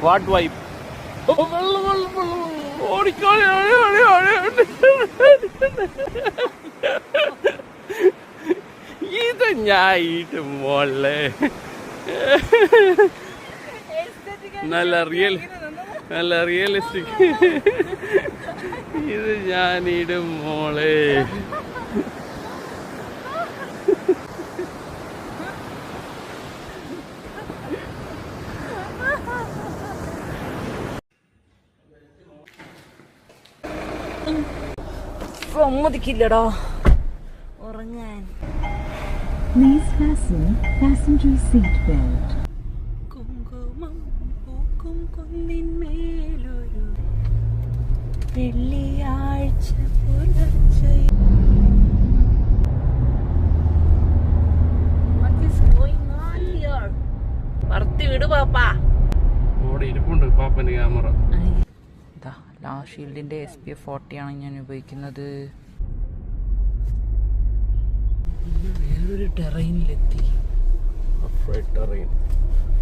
What vibe. ഇത് ഞായിട്ട് മോളെ നല്ല റിയലിസ്റ്റിക്. ഇത് ഞാനിടും മോളെ. സമ്മതിക്കില്ലടാ ഉറങ്ങാൻ. Please fasten passenger seat belt. കുങ്കുമം പൂക്കും കുന്നിന്മേലൊരു വെള്ളിയാഴ്ച പുലർച്ചെ. പറത്തി വിടു പാപ്പാ. ഇരിപ്പുണ്ട് പാപ്പന്റെ ക്യാമറ. ഷീൽഡിന്റെ SPF 40 ആണ് ഞാൻ ഉപയോഗിക്കുന്നത്. വേറൊരു ടെറൈനിലെത്തി.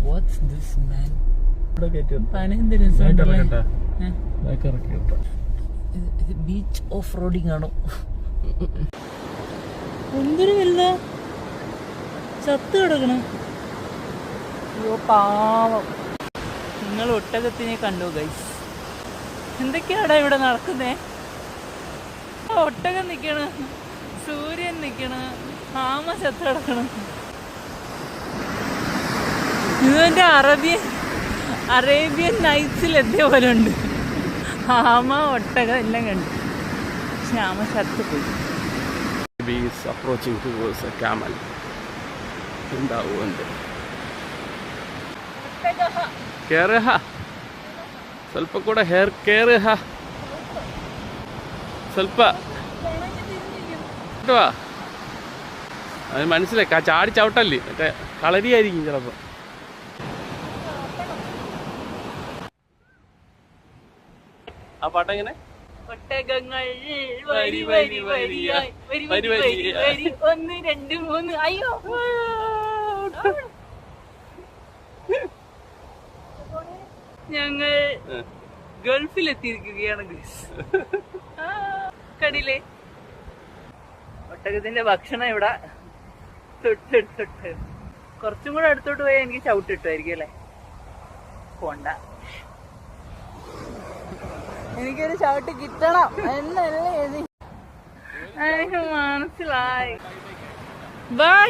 What's this man? Beach off roading ആണോ? എന്തൊരു വല്ല ചത്ത് കിടക്കണം. അയ്യോ പാവം. നിങ്ങൾ ഒട്ടകത്തിനെ കണ്ടു ഗൈസ്. എന്തൊക്കെയാടാ ഇവിടെ നടക്കുന്നേ? ഒട്ടകം നിക്കണ, സൂര്യൻ നിക്കണ, ആമ ചത്ത് കിടക്കണം. ഇതെന്റെ അറേബ്യൻ നൈറ്റ്സിൽ എത്തിയ പോലെ ഉണ്ട്. ആമ ഒട്ടകം എല്ലാം കണ്ടു, പക്ഷെ ആമ ചത്ത് പോയി. ಸ್ವಲ್ಪ ಕೂಡ ಹೇರ್ ಕೇರ್ ಸ್ವಲ್ಪ അത് മനസ്സിലായി. ചാടി ചവിട്ടല്ലേ, മറ്റേ കളരിയായിരിക്കും ചിലപ്പോ. ആ പാട്ടെങ്ങനെ? ഒട്ടകങ്ങൾ വരി വരി വരിയായി, വരി വരി വരി വരി, 1 2 3. അയ്യോ ഞങ്ങൾ ഗൾഫിലെത്തിയിരിക്കുകയാണ്. കണ്ടില്ലേ ഒട്ടകത്തിന്റെ ഭക്ഷണം ഇവിടെ തൊട്ട്. കുറച്ചും കൂടെ അടുത്തോട്ട് പോയാൽ എനിക്ക് ചവിട്ടിട്ടായിരിക്കും അല്ലേ? പോണ്ട, എനിക്കൊരു ചവിട്ട് കിട്ടണം എന്നല്ലേ എനിക്ക് മനസ്സിലായി. ബൈ.